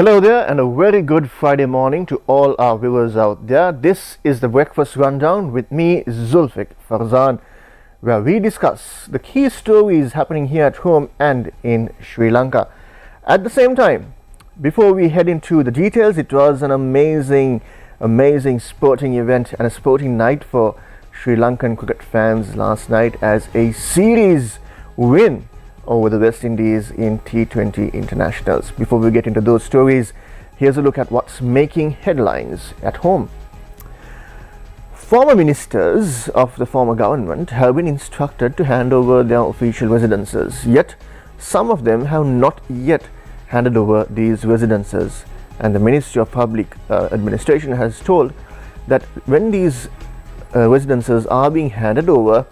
Hello there and a very good Friday morning to all our viewers out there. This is the Breakfast Rundown with me, Zulfick, Farzan, where we discuss the key stories happening here at home and in Sri Lanka. At the same time, before we head into the details, it was an amazing sporting event and a sporting night for Sri Lankan cricket fans last night as a series win over the West Indies in T20 internationals. Before we get into those stories, here's a look at what's making headlines at home. Former ministers of the former government have been instructed to hand over their official residences, yet some of them have not yet handed over these residences, and the Ministry of Public Administration has told that when these residences are being handed over,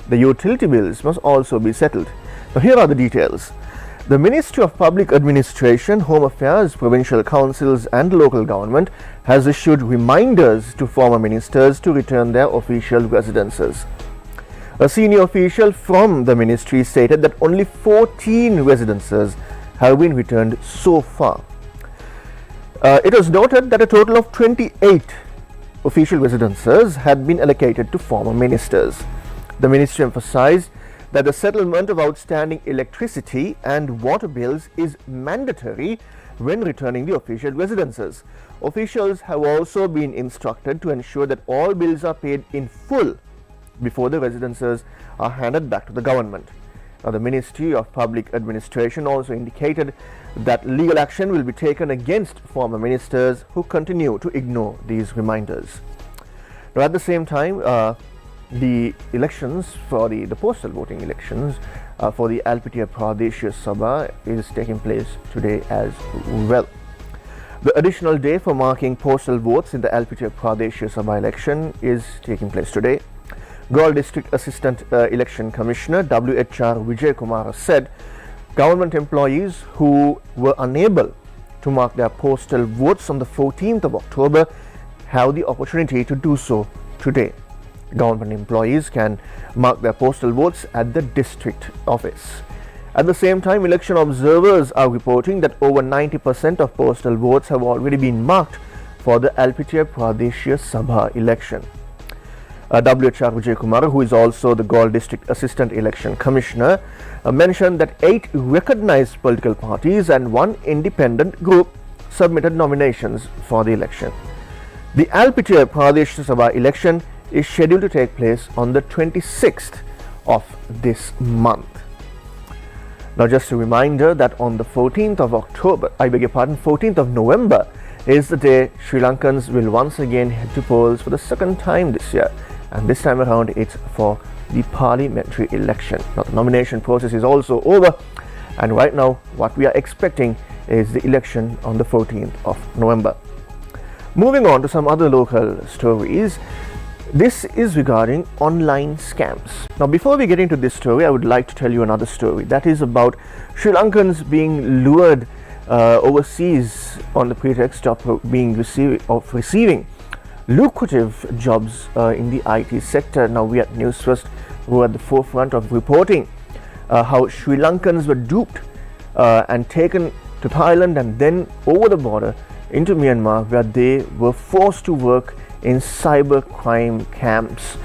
the utility bills must also be settled. Now, here are the details. The Ministry of Public Administration, Home Affairs, Provincial Councils and Local Government has issued reminders to former ministers to return their official residences. A senior official from the ministry stated that only 14 residences have been returned so far. It was noted that a total of 28 official residences had been allocated to former ministers. The ministry emphasized that the settlement of outstanding electricity and water bills is mandatory when returning the official residences. Officials have also been instructed to ensure that all bills are paid in full before the residences are handed back to the government. Now, the Ministry of Public Administration also indicated that legal action will be taken against former ministers who continue to ignore these reminders. Now, at the same time, the elections for the postal voting elections for the Alpitiya Pradeshya Sabha is taking place today as well. The additional day for marking postal votes in the Alpitiya Pradeshya Sabha election is taking place today. Galle District Assistant Election Commissioner WHR Vijay Kumar said government employees who were unable to mark their postal votes on the 14th of October have the opportunity to do so today. Government employees can mark their postal votes at the district office. At the same time, election observers are reporting that over 90% of postal votes have already been marked for the Alpitiya Pradeshya Sabha election. WHR Vijay Kumar, who is also the Galle District Assistant Election Commissioner, mentioned that 8 recognized political parties and 1 independent group submitted nominations for the election. The Alpitiya Pradeshya Sabha election is scheduled to take place on the 26th of this month. Now, just a reminder that on the 14th of November is the day Sri Lankans will once again head to polls for the second time this year, and this time around it's for the parliamentary election. Now, the nomination process is also over, and right now what we are expecting is the election on the 14th of November. Moving on to some other local stories. This is regarding online scams. Now, before we get into this story, I would like to tell you another story that is about Sri Lankans being lured overseas on the pretext of receiving lucrative jobs in the IT sector. Now, we at Newsfirst were at the forefront of reporting how Sri Lankans were duped and taken to Thailand and then over the border into Myanmar, where they were forced to work in cyber crime camps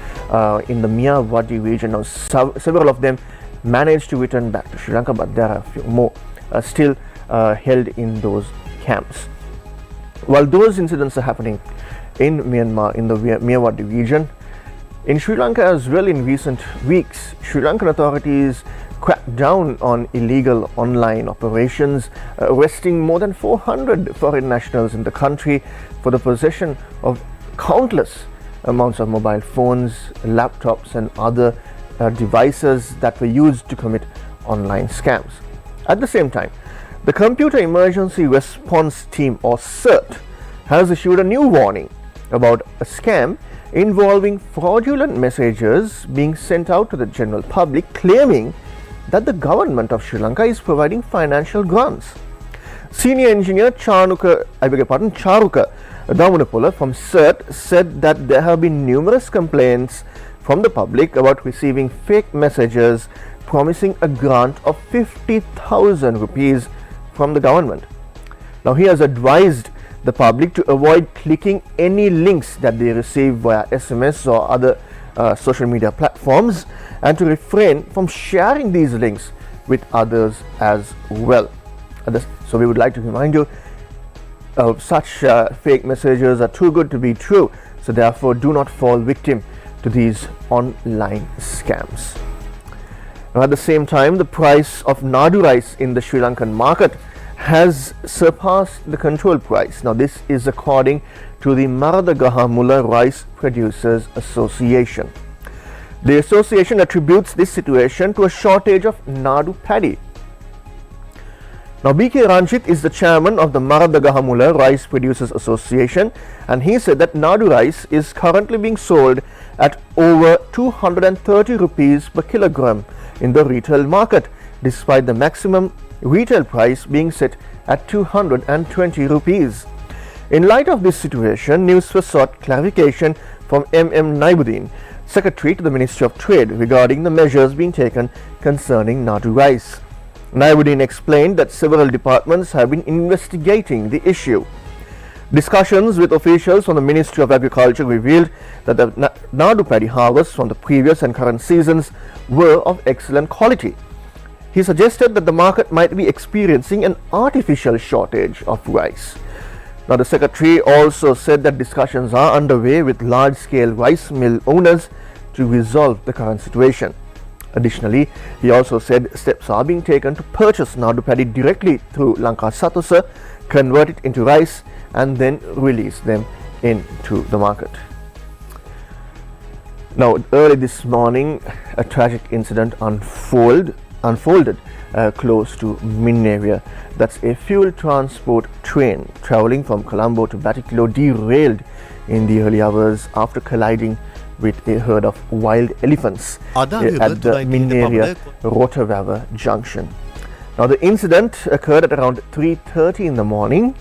in the Miyawadi region. Now, several of them managed to return back to Sri Lanka, but there are a few more still held in those camps. While those incidents are happening in Myanmar, in the Miyawadi region, in Sri Lanka as well, in recent weeks, Sri Lankan authorities cracked down on illegal online operations, arresting more than 400 foreign nationals in the country for the possession of countless amounts of mobile phones, laptops and other devices that were used to commit online scams. At the same time, the Computer Emergency Response Team, or CERT, has issued a new warning about a scam involving fraudulent messages being sent out to the general public claiming that the government of Sri Lanka is providing financial grants. Senior engineer Charuka Damunapula from CERT said that there have been numerous complaints from the public about receiving fake messages promising a grant of 50,000 rupees from the government. Now, he has advised the public to avoid clicking any links that they receive via SMS or other social media platforms, and to refrain from sharing these links with others as well. So we would like to remind you, such fake messages are too good to be true, so therefore do not fall victim to these online scams. Now, at the same time, the price of Nadu rice in the Sri Lankan market has surpassed the control price. Now, this is according to the Maradagahamula Rice Producers Association. The association attributes this situation to a shortage of Nadu paddy. Now, B.K. Ranjit is the chairman of the Maradagahamula Rice Producers Association, and he said that Nadu rice is currently being sold at over 230 rupees per kilogram in the retail market, despite the maximum retail price being set at 220 rupees. In light of this situation, Newsfirst sought clarification from M.M. Naibuddin, Secretary to the Ministry of Trade, regarding the measures being taken concerning Nadu rice. Naibuddin explained that several departments have been investigating the issue. Discussions with officials from the Ministry of Agriculture revealed that the Nadu paddy harvests from the previous and current seasons were of excellent quality. He suggested that the market might be experiencing an artificial shortage of rice. Now, the Secretary also said that discussions are underway with large-scale rice mill owners to resolve the current situation. Additionally, he also said steps are being taken to purchase Nadu paddy directly through Lanka Satusa, convert it into rice, and then release them into the market. Now, early this morning, a tragic incident unfolded close to Min area. That's a fuel transport train travelling from Colombo to Batticaloa derailed in the early hours after colliding with a herd of wild elephants at the Min area Rotavava junction. Now, the incident occurred at around 3:30 in the morning,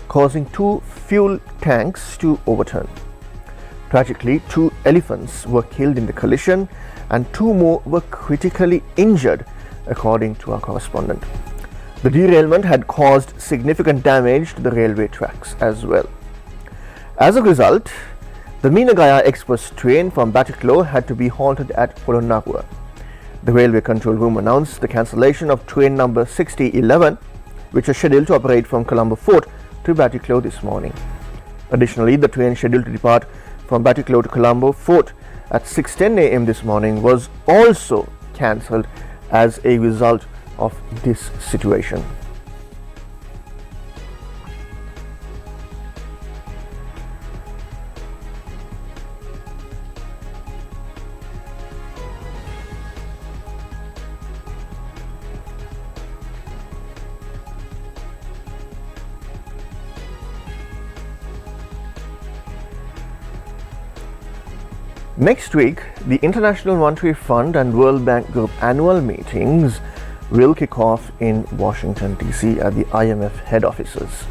causing 2 fuel tanks to overturn. Tragically, 2 elephants were killed in the collision and 2 more were critically injured, according to our correspondent. The derailment had caused significant damage to the railway tracks as well. As a result, the Meenagaya Express train from Batticaloa had to be halted at Polonnaruwa. The Railway Control Room announced the cancellation of train number 6011, which was scheduled to operate from Colombo Fort to Batticaloa this morning. Additionally, the train scheduled to depart from Batticaloa to Colombo Fort at 6:10 a.m. this morning was also cancelled as a result of this situation. Next week, the International Monetary Fund and World Bank Group annual meetings will kick off in Washington, D.C. at the IMF head offices.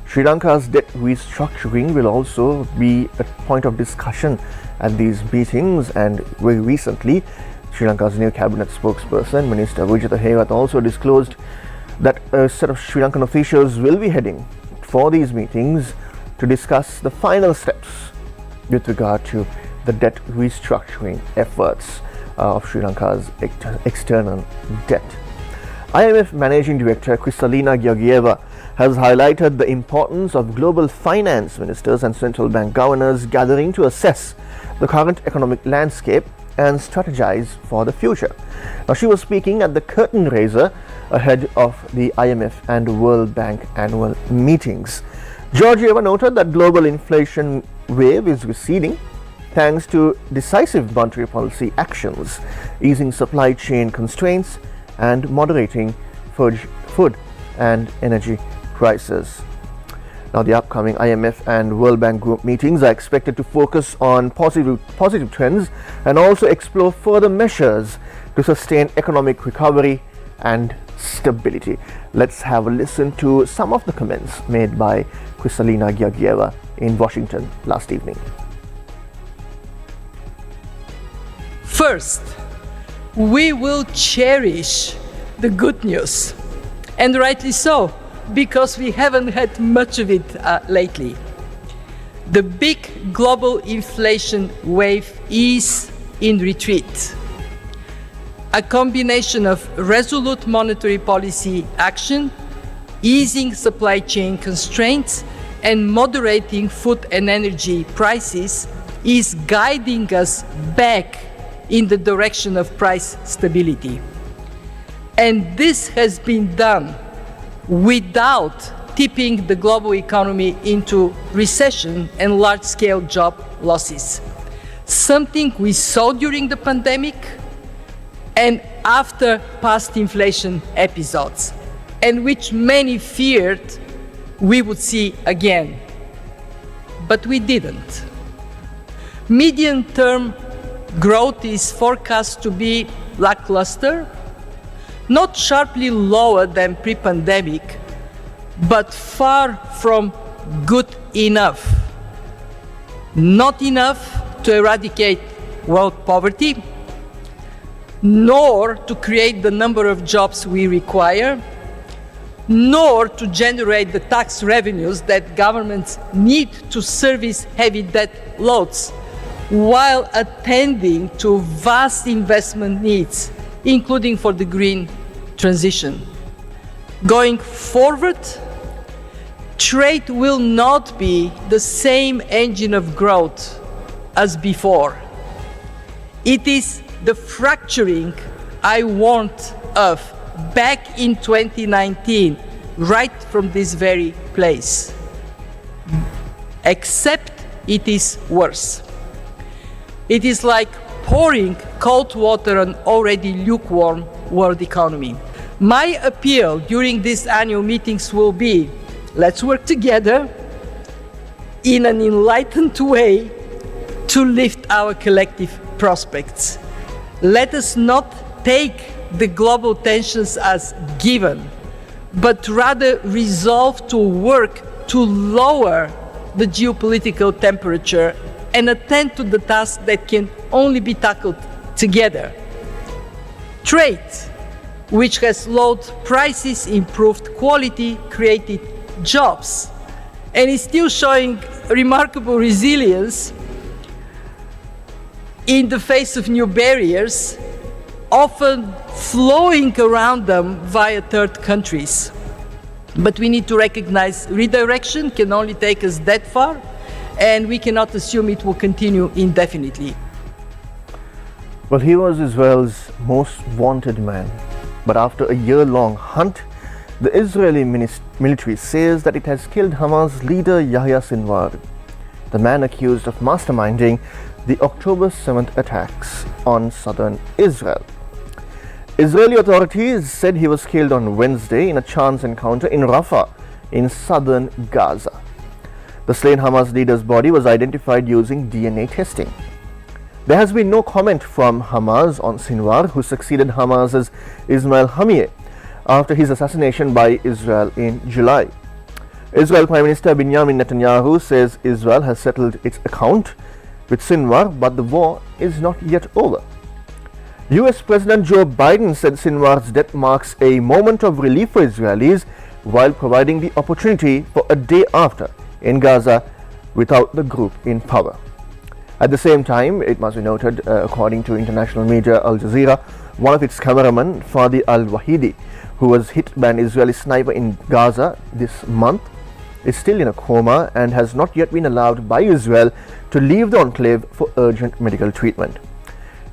Sri Lanka's debt restructuring will also be a point of discussion at these meetings, and very recently, Sri Lanka's new cabinet spokesperson, Minister Vijitha Herath, also disclosed that a set of Sri Lankan officials will be heading for these meetings to discuss the final steps with regard to the debt restructuring efforts of Sri Lanka's external debt. IMF Managing Director Kristalina Georgieva has highlighted the importance of global finance ministers and central bank governors gathering to assess the current economic landscape and strategize for the future. Now, she was speaking at the curtain raiser ahead of the IMF and World Bank annual meetings. Georgieva noted that global inflation wave is receding thanks to decisive monetary policy actions, easing supply chain constraints and moderating food and energy prices. Now, the upcoming IMF and World Bank Group meetings are expected to focus on positive trends and also explore further measures to sustain economic recovery and stability. Let's have a listen to some of the comments made by Kristalina Georgieva in Washington last evening. First, we will cherish the good news, and rightly so. because we haven't had much of it lately. The big global inflation wave is in retreat. A combination of resolute monetary policy action, easing supply chain constraints, and moderating food and energy prices is guiding us back in the direction of price stability. And this has been done without tipping the global economy into recession and large-scale job losses, something we saw during the pandemic and after past inflation episodes, and which many feared we would see again. But we didn't. Medium-term growth is forecast to be lackluster, not sharply lower than pre-pandemic, but far from good enough. Not enough to eradicate world poverty, nor to create the number of jobs we require, nor to generate the tax revenues that governments need to service heavy debt loads, while attending to vast investment needs, including for the green transition. Going forward, trade will not be the same engine of growth as before. It is the fracturing I warned of back in 2019, right from this very place. Except it is worse. It is like pouring cold water on already lukewarm world economy. My appeal during these annual meetings will be, let's work together in an enlightened way to lift our collective prospects. Let us not take the global tensions as given, but rather resolve to work to lower the geopolitical temperature and attend to the tasks that can only be tackled together. Trade, which has lowered prices, improved quality, created jobs, and is still showing remarkable resilience in the face of new barriers, often flowing around them via third countries. But we need to recognize redirection can only take us that far, and we cannot assume it will continue indefinitely. Well, he was Israel's most wanted man. But after a year-long hunt, the Israeli military says that it has killed Hamas leader Yahya Sinar, the man accused of masterminding the October 7th attacks on southern Israel. Israeli authorities said he was killed on Wednesday in a chance encounter in Rafah in southern Gaza. The slain Hamas leader's body was identified using DNA testing. There has been no comment from Hamas on Sinwar, who succeeded Hamas's Ismail Haniyeh after his assassination by Israel in July. Israel Prime Minister Benjamin Netanyahu says Israel has settled its account with Sinwar, but the war is not yet over. US President Joe Biden said Sinwar's death marks a moment of relief for Israelis while providing the opportunity for a day after in Gaza without the group in power. At the same time, it must be noted, according to international media Al Jazeera, one of its cameramen, Fadi al-Wahidi, who was hit by an Israeli sniper in Gaza this month, is still in a coma and has not yet been allowed by Israel to leave the enclave for urgent medical treatment.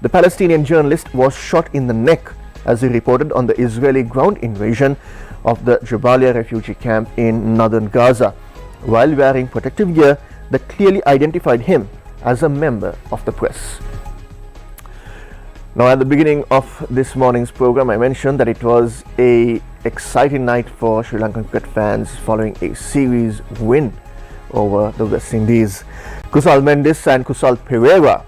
The Palestinian journalist was shot in the neck as he reported on the Israeli ground invasion of the Jabalia refugee camp in northern Gaza, while wearing protective gear that clearly identified him as a member of the press. Now, at the beginning of this morning's program, I mentioned that it was an exciting night for Sri Lankan cricket fans following a series win over the West Indies. Kusal Mendis and Kusal Pereira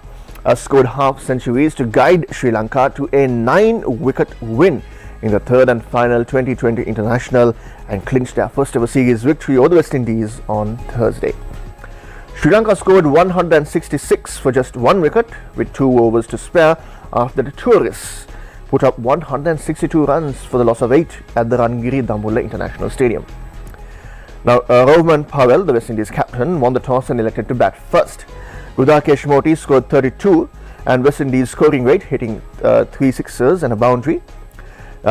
scored half centuries to guide Sri Lanka to a 9-wicket win in the third and final 2020 international and clinched their first ever series victory over the West Indies on Thursday. Sri Lanka scored 166 for just 1 wicket with 2 overs to spare after the tourists put up 162 runs for the loss of 8 at the Rangiri Dambulla International Stadium. Now, Rohan Powell, the West Indies captain, won the toss and elected to bat first. Udakesh Moti scored 32 and West Indies scoring rate, hitting 3 sixes and a boundary.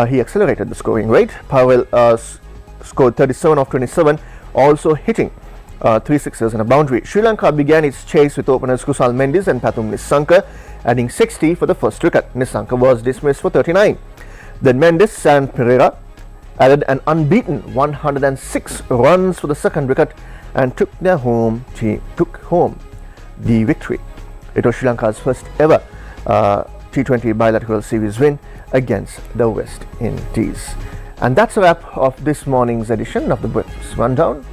He accelerated the scoring rate. Powell scored 37 of 27, also hitting 3 sixes and a boundary. Sri Lanka began its chase with openers Kusal Mendis and Pathum Nissanka, adding 60 for the first wicket. Nissanka was dismissed for 39. Then Mendis and Pereira added an unbeaten 106 runs for the second wicket and took home the victory. It was Sri Lanka's first ever T20 bilateral series win against the West Indies. And that's a wrap of this morning's edition of the Breakfast Rundown.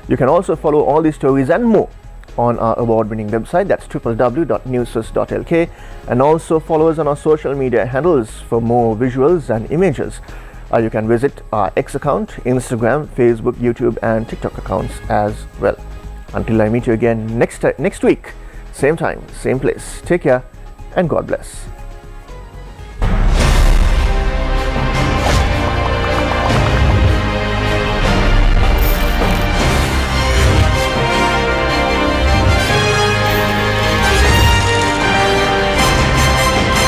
You can also follow all these stories and more on our award-winning website, that's www.newsfirst.lk, and also follow us on our social media handles for more visuals and images. You can visit our X account, Instagram, Facebook, YouTube and TikTok accounts as well. Until I meet you again next week, same time, same place. Take care and God bless.